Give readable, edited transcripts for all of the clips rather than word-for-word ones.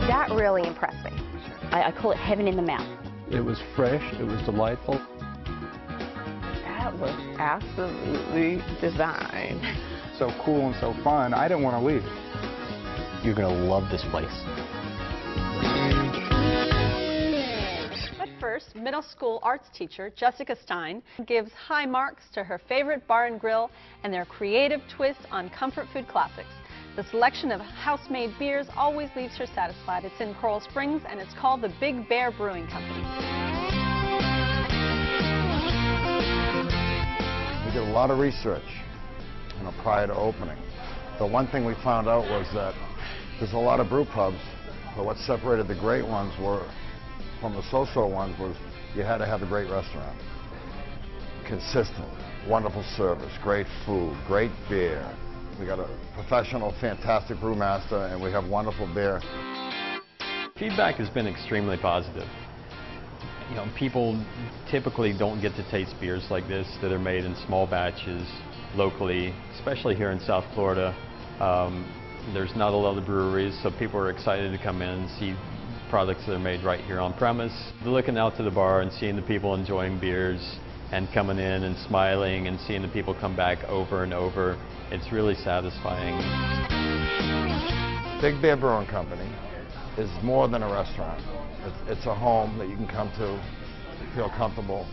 That really impressed me. I call it heaven in the mouth. It was fresh, it was delightful. That was absolutely designed. So cool and so fun, I didn't want to leave. You're going to love this place. But first, middle school arts teacher Jessica Stein gives high marks to her favorite bar and grill and their creative twist on comfort food classics. The selection of house-made beers always leaves her satisfied. It's in Coral Springs, and it's called the Big Bear Brewing Company. We did a lot of research, prior to opening. The one thing we found out was that there's a lot of brew pubs, but what separated the great ones from the so-so ones was you had to have a great restaurant. Consistent, wonderful service, great food, great beer. We got a professional, fantastic brewmaster, and we have wonderful beer. Feedback has been extremely positive. You know, people typically don't get to taste beers like this that are made in small batches locally, especially here in South Florida. There's not a lot of breweries, so people are excited to come in and see products that are made right here on premise. Looking out to the bar and seeing the people enjoying beers and coming in and smiling and seeing the people come back over and over, it's really satisfying. Big Bear Brewing Company is more than a restaurant. It's a home that you can come to, feel comfortable,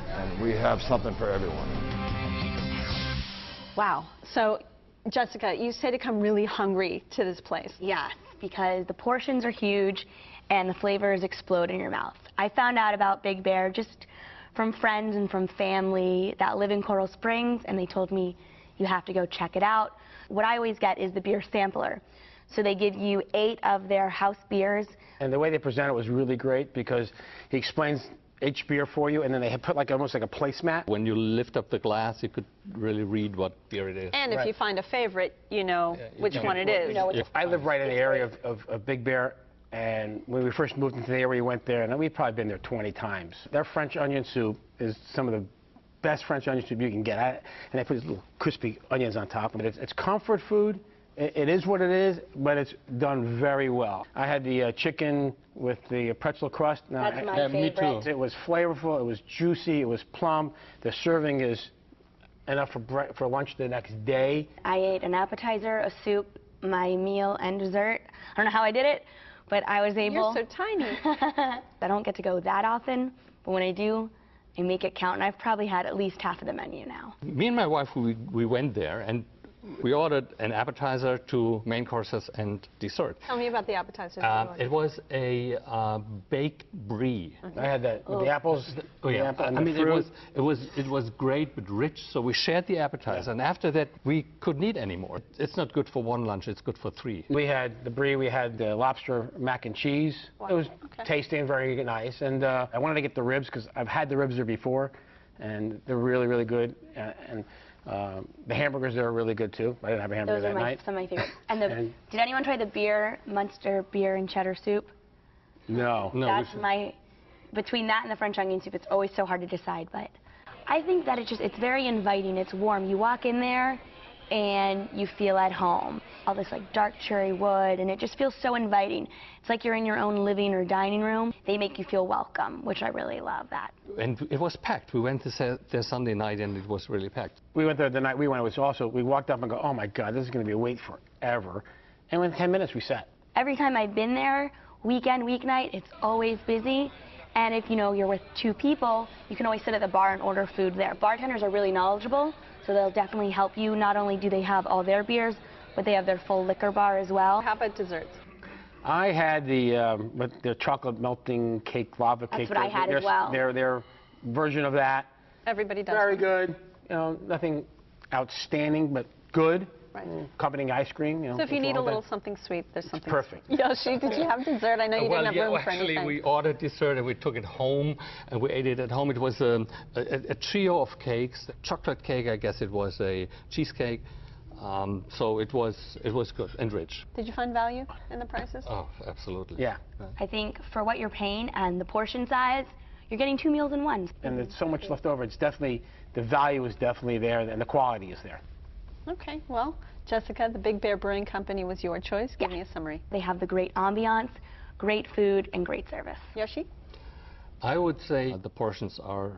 and we have something for everyone. Wow. So, Jessica, you say to come really hungry to this place. Yes, because the portions are huge and the flavors explode in your mouth. I found out about Big Bear just from friends and from family that live in Coral Springs, and they told me you have to go check it out. What I always get is the beer sampler. So they give you 8 of their house beers. And the way they present it was really great because he explains each beer for you, and then they have put almost like a placemat. When you lift up the glass, you could really read what beer it is. And if you find a favorite, you know which one it is. I live right in the area of Big Bear, and when we first moved into the area, we went there, and we've probably been there 20 times. Their French onion soup is some of the best French onion soup you can get. And they put these little crispy onions on top. But it's comfort food. It is what it is, but it's done very well. I had the chicken with the pretzel crust. Now, that's my favorite. Me too. It was flavorful, it was juicy, it was plump. The serving is enough for lunch the next day. I ate an appetizer, a soup, my meal, and dessert. I don't know how I did it, but I was able. You're so tiny. I don't get to go that often, but when I do, I make it count, and I've probably had at least half of the menu now. Me and my wife, we went there, and we ordered an appetizer, 2 main courses, and dessert. Tell me about the appetizers. It was a baked brie. I had that with the apples. Oh yeah, and I mean fruit. it was great but rich. So we shared the appetizer, and after that we couldn't eat anymore. It's not good for 1 lunch; it's good for 3. We had the brie. We had the lobster mac and cheese. Wow. It was tasty and very nice. And I wanted to get the ribs because I've had the ribs there before, and they're really, really good. The hamburgers there are really good too. I didn't have a hamburger that night. Those are some of my favorites. And did anyone try the Munster beer and cheddar soup? No. That's between that and the French onion soup, it's always so hard to decide, but I think that it's very inviting, it's warm. You walk in there and you feel at home. All this like dark cherry wood, and it just feels so inviting. It's like you're in your own living or dining room. They make you feel welcome, which I really love that. And it was packed. We went there Sunday night, and it was really packed. We went there the night we went. It was also, we walked up and go, oh my God, this is going to be a wait forever. And within 10 minutes we sat. Every time I've been there, weekend, weeknight, it's always busy. And if you're with 2 people, you can always sit at the bar and order food there. Bartenders are really knowledgeable, so they'll definitely help you. Not only do they have all their beers, but they have their full liquor bar as well. How about desserts? I had the chocolate melting cake, lava cake. That's what I had as well. Their version of that. Everybody does. Very good. Nothing outstanding, but good. Right. Accompanying ice cream. So if you need a little something sweet, there's something. Perfect. Yoshi, did you have dessert? I know you didn't have room for anything. Actually, we ordered dessert and we took it home and we ate it at home. It was a trio of cakes. Chocolate cake, I guess it was a cheesecake. So it was good and rich. Did you find value in the prices? Oh, absolutely. Yeah. I think for what you're paying and the portion size, you're getting 2 meals in one. And there's so much left over. It's definitely, the value is definitely there and the quality is there. Okay, well, Jessica, the Big Bear Brewing Company was your choice. Give me a summary. They have the great ambiance, great food, and great service. Yoshi? I would say the portions are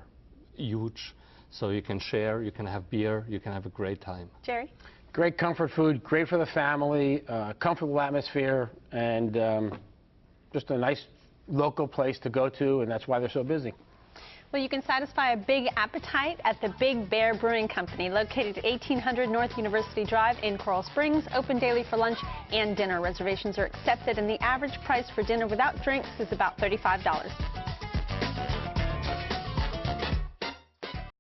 huge, so you can share, you can have beer, you can have a great time. Jerry? Great comfort food, great for the family, comfortable atmosphere, and just a nice local place to go to, and that's why they're so busy. Well, you can satisfy a big appetite at the Big Bear Brewing Company, located at 1800 North University Drive in Coral Springs, open daily for lunch and dinner. Reservations are accepted, and the average price for dinner without drinks is about $35.